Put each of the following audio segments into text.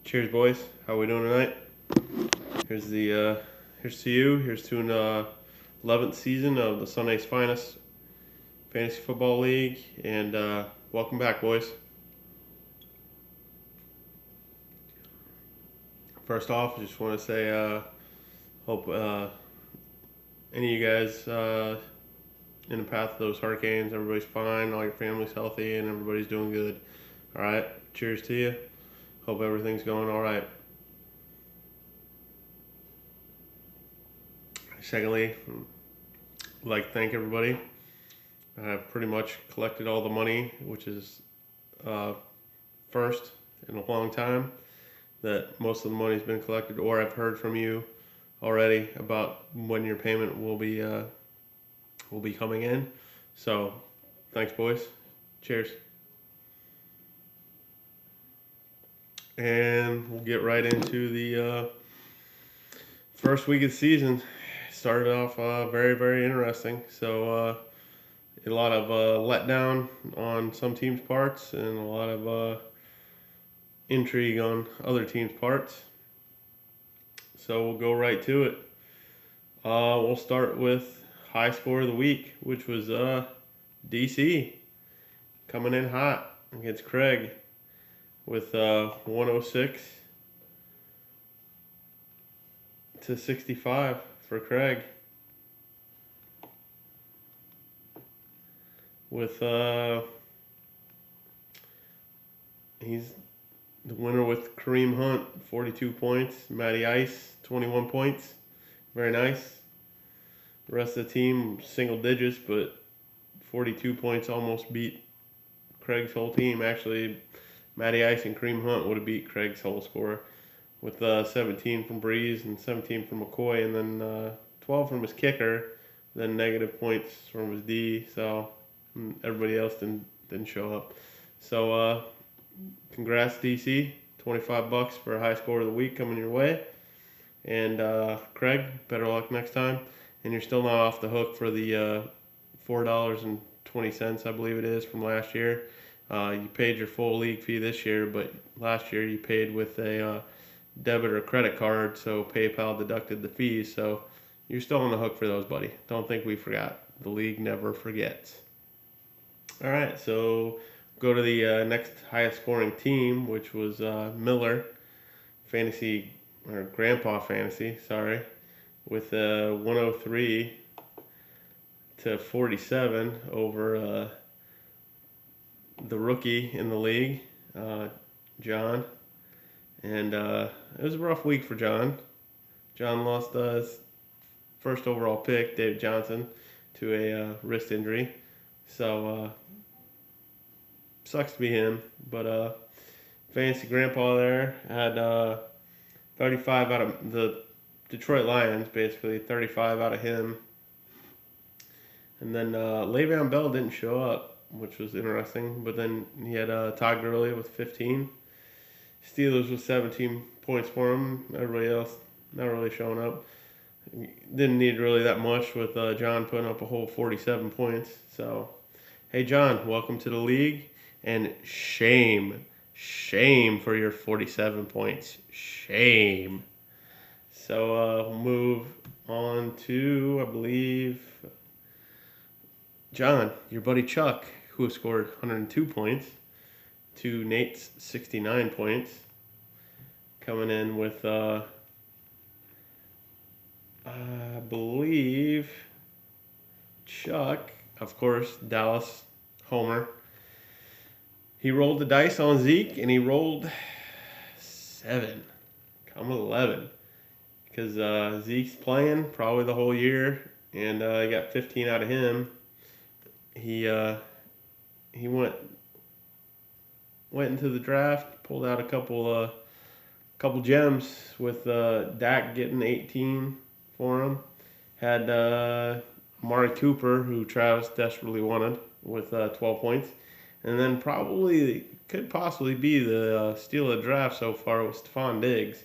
Cheers, boys. How we doing tonight? Here's to you. Here's to an 11th season of the Sunday's Finest Fantasy Football League, and welcome back, boys. First off, I just want to say, hope any of you guys in the path of those hurricanes, everybody's fine, all your family's healthy, and everybody's doing good. All right. Cheers to you. Hope everything's going all right. Secondly, I'd like to thank everybody. I've pretty much collected all the money, which is uh, first in a long time that most of the money's been collected, or I've heard from you already about when your payment will be coming in. So, thanks, boys. Cheers. And we'll get right into the first week of the season. Started off very, very interesting. So, a lot of letdown on some teams' parts and a lot of intrigue on other teams' parts. So we'll go right to it. We'll start with high score of the week, which was DC coming in hot against Craig with 106 to 65 for Craig. With he's the winner with Kareem Hunt, 42 points. Matty Ice, 21 points. Very nice. The rest of the team, single digits, but 42 points almost beat Craig's whole team. Actually, Matty Ice and Kareem Hunt would have beat Craig's whole score with 17 from Breeze and 17 from McCoy, and then 12 from his kicker, then negative points from his D. So everybody else didn't show up. So congrats, DC. $25 for a high score of the week coming your way. And Craig, better luck next time. And you're still not off the hook for the $4.20, I believe it is, from last year. You paid your full league fee this year, but last year you paid with a debit or credit card, so PayPal deducted the fees. So you're still on the hook for those, buddy. Don't think we forgot. The league never forgets. All right, so go to the next highest scoring team, which was Miller Fantasy, or Grandpa Fantasy, sorry, with 103 to 47 over the rookie in the league, John. And it was a rough week for John. John lost his first overall pick, David Johnson, to a wrist injury. So sucks to be him. But Fantasy Grandpa there had 35 out of the Detroit Lions, basically 35 out of him. And then Le'Veon Bell didn't show up, which was interesting. But then he had Todd Gurley with 15. Steelers with 17 points for him. Everybody else not really showing up. Didn't need really that much with John putting up a whole 47 points. So, hey, John, welcome to the league. And shame for your 47 points. Shame. So we'll move on to, I believe, John, your buddy Chuck, who scored 102 points, to Nate's 69 points, coming in with, I believe, Chuck, of course, Dallas homer. He rolled the dice on Zeke, and he rolled 7, 11, because Zeke's playing probably the whole year, and he got 15 out of him. He went into the draft, pulled out a couple gems with Dak getting 18 for him. Had Amari Cooper, who Travis desperately wanted, with 12 points. And then could possibly be the steal of the draft so far with Stephon Diggs,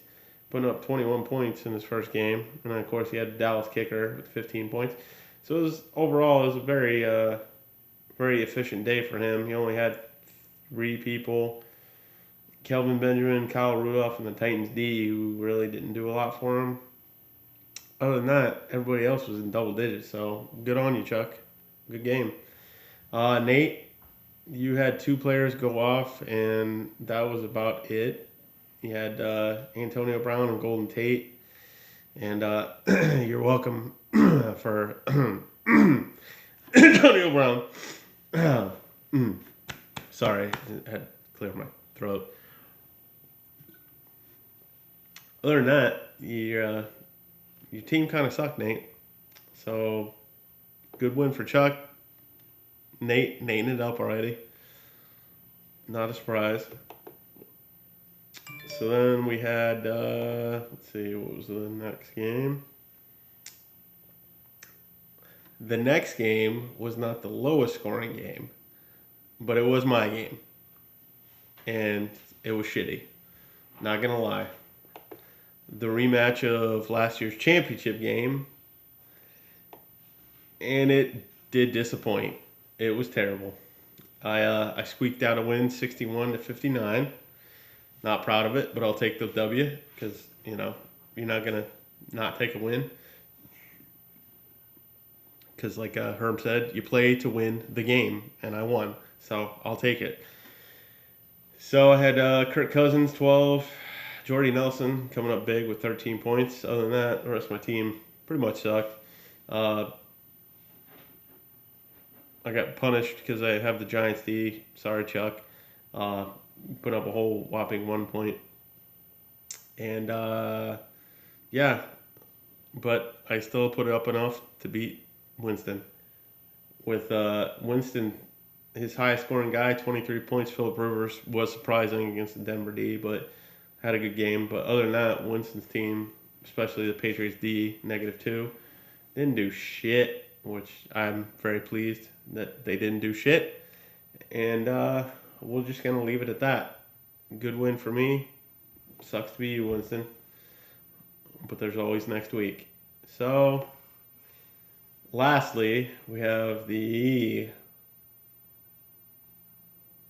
putting up 21 points in his first game. And then, of course, he had Dallas kicker with 15 points. So it was a very, very efficient day for him. He only had 3 people Kelvin Benjamin, Kyle Rudolph, and the Titans D, who really didn't do a lot for him. Other than that, everybody else was in double digits. So good on you, Chuck. Good game. Nate, you had two players go off, and that was about it. You had Antonio Brown and Golden Tate, and you're welcome for Antonio Brown. Sorry, I had to clear my throat. Other than that, your team kind of sucked, Nate. So good win for Chuck. Nate it up already. Not a surprise. So then we had, let's see, what was the next game? The next game was not the lowest scoring game, but it was my game. And it was shitty. Not going to lie. The rematch of last year's championship game, and it did disappoint. It was terrible. I squeaked out a win 61-59. Not proud of it, but I'll take the W because, you're not going to not take a win. Because like Herm said, you play to win the game, and I won. So I'll take it. So I had Kirk Cousins, 12. Jordy Nelson coming up big with 13 points. Other than that, the rest of my team pretty much sucked. I got punished because I have the Giants D. Sorry, Chuck. Put up a whole whopping 1 point. And, yeah. But I still put up enough to beat Winston. With Winston, his highest scoring guy, 23 points. Phillip Rivers was surprising against the Denver D, but had a good game. But other than that, Winston's team, especially the Patriots D, -2, didn't do shit, which I'm very pleased that they didn't do shit. And we're just going to leave it at that. Good win for me. Sucks to be you, Winston. But there's always next week. So, lastly, we have the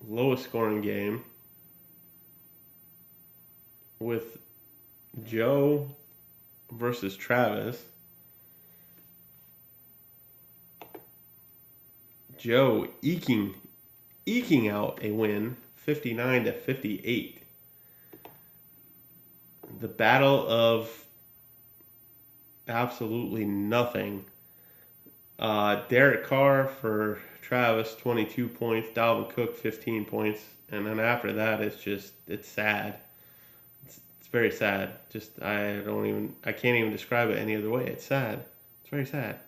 lowest scoring game with Joe versus Travis. Joe eking out a win, 59-58. The battle of absolutely nothing. Derek Carr for Travis, 22 points. Dalvin Cook, 15 points. And then after that, it's sad. It's very sad. I can't even describe it any other way. It's sad. It's very sad.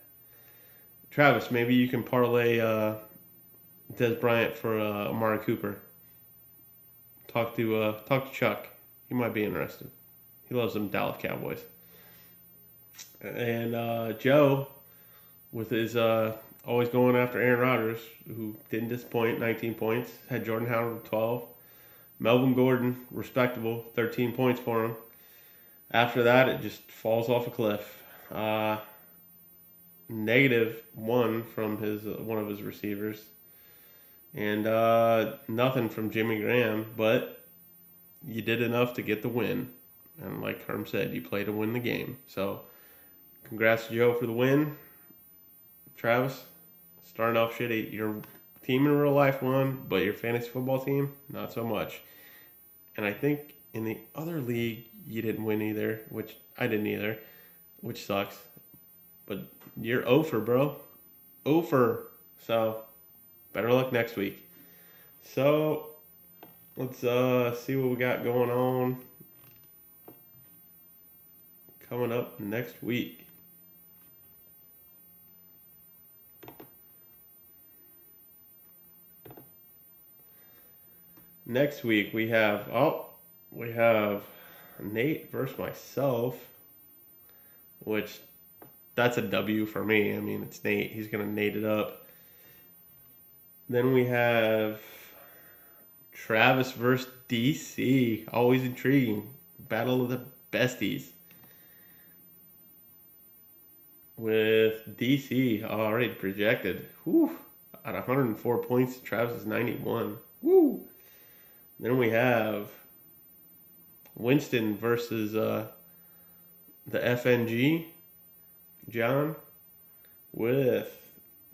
Travis, maybe you can parlay Dez Bryant for Amari Cooper. Talk to Chuck. He might be interested. He loves them Dallas Cowboys. And Joe, with his always going after Aaron Rodgers, who didn't disappoint, 19 points. Had Jordan Howard with 12. Melvin Gordon, respectable, 13 points for him. After that, it just falls off a cliff. -1 from one of his receivers. And nothing from Jimmy Graham, but you did enough to get the win. And like Herm said, you play to win the game. So congrats to Joe for the win. Travis, starting off shitty. Your team in real life won, but your fantasy football team, not so much. And I think in the other league, you didn't win either, which I didn't either, which sucks. But you're over, bro. Over. So better luck next week. So let's see what we got going on coming up next week. Next week we have Nate versus myself, which that's a W for me. I mean, it's Nate. He's gonna Nate it up. Then we have Travis versus DC. Always intriguing. Battle of the besties. With DC already projected. Whew. At 104 points, Travis is 91. Woo. Then we have Winston versus the FNG, John, with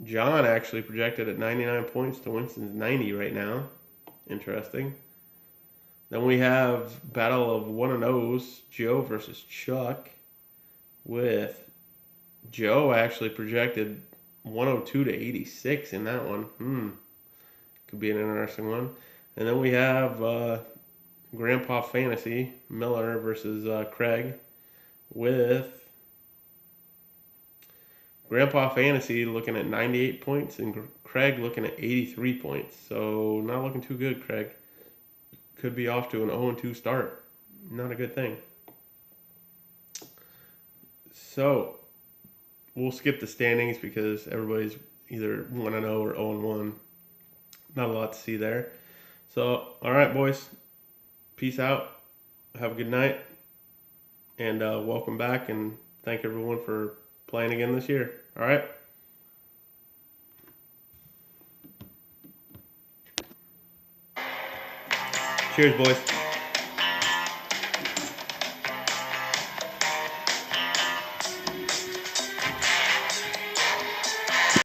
John actually projected at 99 points to Winston's 90 right now. Interesting. Then we have Battle of 1-0s, Joe versus Chuck, with Joe actually projected 102 to 86 in that one. Could be an interesting one. And then we have Grandpa Fantasy, Miller versus Craig, with Grandpa Fantasy looking at 98 points and Craig looking at 83 points. So not looking too good, Craig. Could be off to an 0-2 start. Not a good thing. So we'll skip the standings because everybody's either 1-0 or 0-1. Not a lot to see there. So, all right, boys. Peace out. Have a good night. And welcome back. And thank everyone for playing again this year. All right. Cheers, boys.